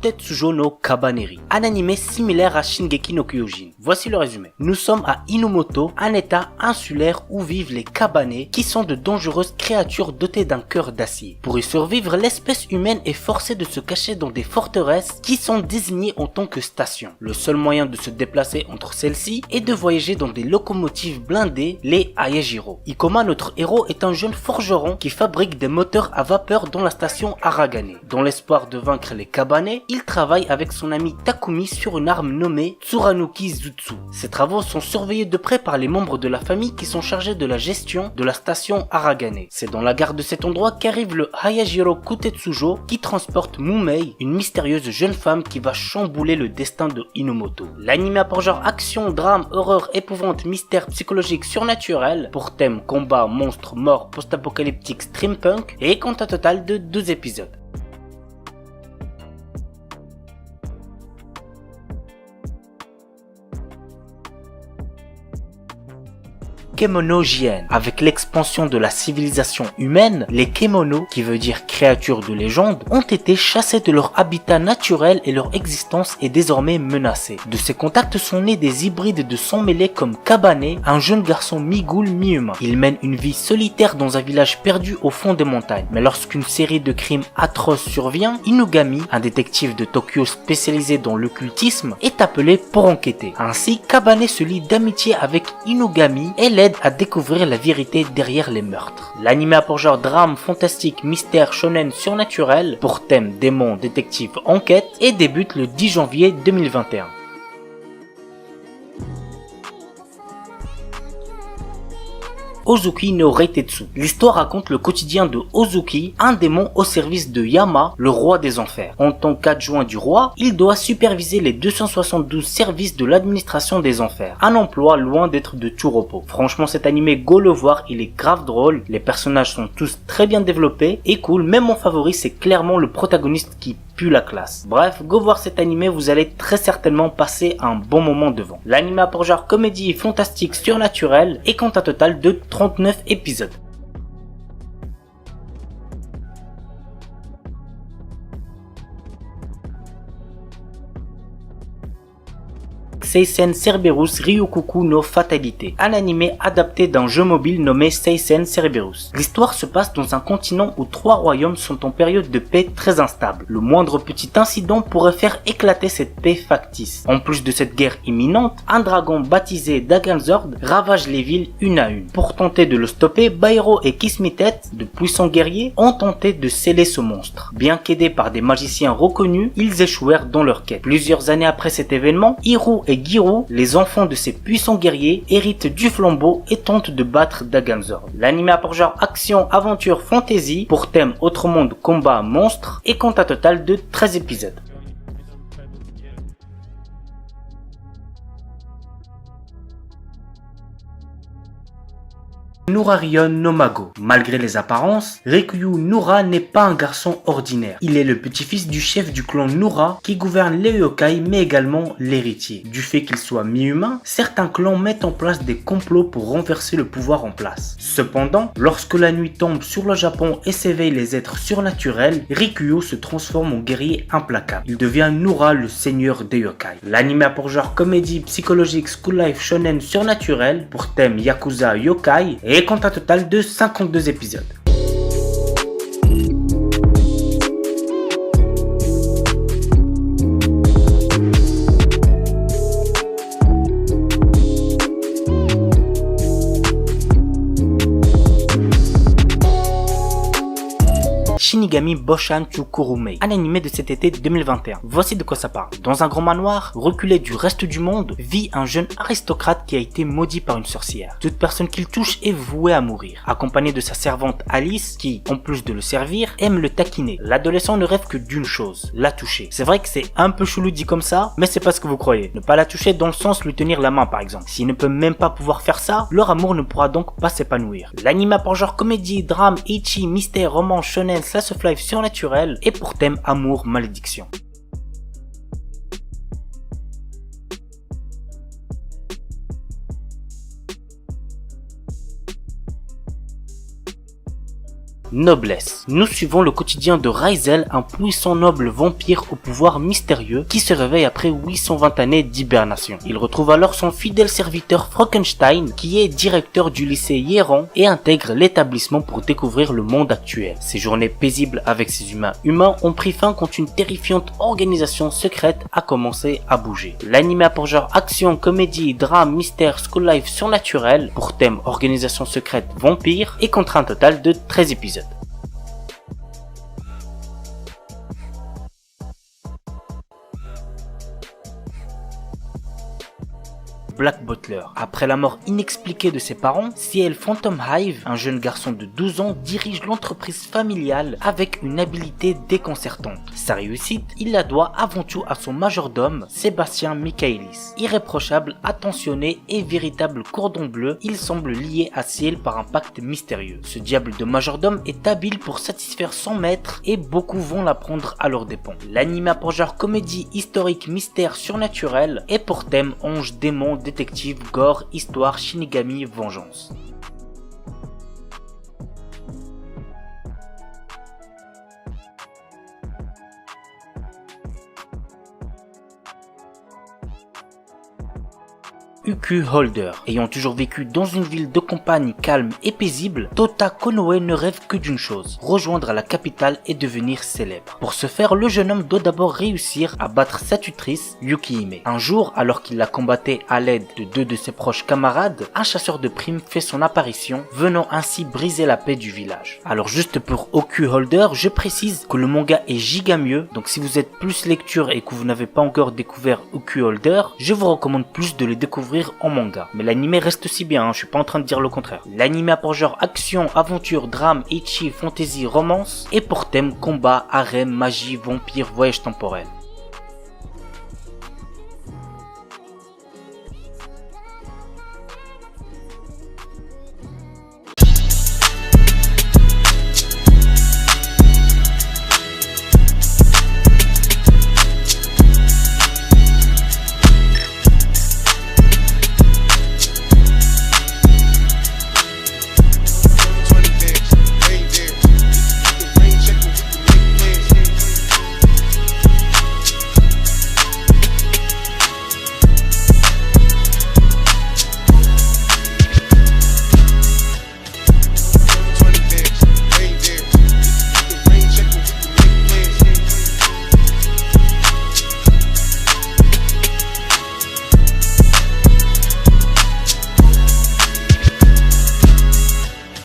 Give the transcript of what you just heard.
Kutetsujo no Kabaneri, un anime similaire à Shingeki no Kyojin. Voici le résumé. Nous sommes à Inomoto, un état insulaire où vivent les Kabane, qui sont de dangereuses créatures dotées d'un cœur d'acier. Pour y survivre, l'espèce humaine est forcée de se cacher dans des forteresses qui sont désignées en tant que stations. Le seul moyen de se déplacer entre celles-ci est de voyager dans des locomotives blindées, les Ayajiro. Ikoma, notre héros, est un jeune forgeron qui fabrique des moteurs à vapeur dans la station Aragane. Dans l'espoir de vaincre les Kabane, il travaille avec son ami Takumi sur une arme nommée Tsuranouki Jutsu. Ses travaux sont surveillés de près par les membres de la famille qui sont chargés de la gestion de la station Aragane. C'est dans la gare de cet endroit qu'arrive le Hayajiro Kutetsujo qui transporte Mumei, une mystérieuse jeune femme qui va chambouler le destin de Inomoto. L'anime a pour genre action, drame, horreur, épouvante, mystère, psychologique, surnaturel, pour thème combat, monstres, mort, post-apocalyptique, steampunk, et compte un total de 12 épisodes. Kemono Jien. Avec l'expansion de la civilisation humaine, les Kemono, qui veut dire créatures de légende, ont été chassés de leur habitat naturel et leur existence est désormais menacée. De ces contacts sont nés des hybrides de sang mêlés comme Kabane, un jeune garçon mi-ghoul mi-humain. Il mène une vie solitaire dans un village perdu au fond des montagnes. Mais lorsqu'une série de crimes atroces survient, Inugami, un détective de Tokyo spécialisé dans l'occultisme, est appelé pour enquêter. Ainsi, Kabane se lie d'amitié avec Inugami et l'aide à découvrir la vérité derrière les meurtres. L'anime a pour genre drame, fantastique, mystère, shonen, surnaturel, pour thème démon, détective, enquête, et débute le 10 janvier 2021. Ozuki no Reitetsu. L'histoire raconte le quotidien de Ozuki, un démon au service de Yama, le roi des enfers. En tant qu'adjoint du roi, il doit superviser les 272 services de l'administration des enfers. Un emploi loin d'être de tout repos. Franchement, cet animé, go le voir, il est grave drôle, les personnages sont tous très bien développés et cool, même mon favori c'est clairement le protagoniste qui pue la classe. Bref, go voir cet animé, vous allez très certainement passer un bon moment devant. L'anime a pour genre comédie fantastique surnaturelle et compte un total de 39 épisodes. Seisen Cerberus Ryukuku no Fatalité, un animé adapté d'un jeu mobile nommé Seisen Cerberus. L'histoire se passe dans un continent où 3 royaumes sont en période de paix très instable. Le moindre petit incident pourrait faire éclater cette paix factice. En plus de cette guerre imminente, un dragon baptisé Daganzord ravage les villes une à une. Pour tenter de le stopper, Bairo et Kismitet, de puissants guerriers, ont tenté de sceller ce monstre. Bien qu'aidés par des magiciens reconnus, ils échouèrent dans leur quête. Plusieurs années après cet événement, Hiru et Giru, les enfants de ces puissants guerriers, héritent du flambeau et tentent de battre Daganzord. L'anime a pour genre action, aventure, fantasy, pour thème autre monde, combat, monstre, et compte un total de 13 épisodes. Nurarion no Mago. Malgré les apparences, Rikuyu Nura n'est pas un garçon ordinaire. Il est le petit-fils du chef du clan Nura qui gouverne les yokai mais également l'héritier. Du fait qu'il soit mi-humain, certains clans mettent en place des complots pour renverser le pouvoir en place. Cependant, lorsque la nuit tombe sur le Japon et s'éveillent les êtres surnaturels, Rikuyu se transforme en guerrier implacable. Il devient Nura, le seigneur des yokai. L'anime a pour genre comédie psychologique school life shonen surnaturel pour thème Yakuza yokai et compte un total de 52 épisodes. Shinigami Boshan Chukurumei, un animé de cet été 2021. Voici de quoi ça parle. Dans un grand manoir, reculé du reste du monde, vit un jeune aristocrate qui a été maudit par une sorcière. Toute personne qu'il touche est vouée à mourir. Accompagné de sa servante Alice, qui, en plus de le servir, aime le taquiner. L'adolescent ne rêve que d'une chose, la toucher. C'est vrai que c'est un peu chelou dit comme ça, mais c'est pas ce que vous croyez. Ne pas la toucher dans le sens lui tenir la main par exemple. S'il ne peut même pas pouvoir faire ça, leur amour ne pourra donc pas s'épanouir. L'anime a pour genre comédie, drame, ecchi, mystère, roman, shonen, slice of life surnaturel et pour thème amour, malédiction. Noblesse. Nous suivons le quotidien de Raizel, un puissant noble vampire au pouvoir mystérieux qui se réveille après 820 années d'hibernation. Il retrouve alors son fidèle serviteur Frankenstein qui est directeur du lycée Hieron et intègre l'établissement pour découvrir le monde actuel. Ces journées paisibles avec ces humains ont pris fin quand une terrifiante organisation secrète a commencé à bouger. L'anime a pour genre action, comédie, drame, mystère, school life surnaturel pour thème organisation secrète vampire et compte un total de 13 épisodes. Black Butler. Après la mort inexpliquée de ses parents, C.L. Phantom Hive, un jeune garçon de 12 ans, dirige l'entreprise familiale avec une habileté déconcertante. Sa réussite, il la doit avant tout à son majordome, Sébastien Michaelis. Irréprochable, attentionné et véritable cordon bleu, il semble lié à C.L. par un pacte mystérieux. Ce diable de majordome est habile pour satisfaire son maître et beaucoup vont l'apprendre à leurs dépens. L'anime a pour genre comédie historique, mystère surnaturel et pour thème ange, démon, détective, gore, histoire, shinigami, vengeance. Uku Holder. Ayant toujours vécu dans une ville de campagne calme et paisible, Tota Konoe ne rêve que d'une chose, rejoindre la capitale et devenir célèbre. Pour ce faire, le jeune homme doit d'abord réussir à battre sa tutrice, Yukihime. Un jour, alors qu'il la combattait à l'aide de deux de ses proches camarades, un chasseur de primes fait son apparition, venant ainsi briser la paix du village. Alors juste pour Uku Holder, je précise que le manga est giga mieux, donc si vous êtes plus lecture et que vous n'avez pas encore découvert Uku Holder, je vous recommande plus de le découvrir en manga. Mais l'anime reste aussi bien, je suis pas en train de dire le contraire. L'anime a pour genre action, aventure, drame, ecchi, fantasy, romance et pour thème combat, harem, magie, vampire, voyage temporel.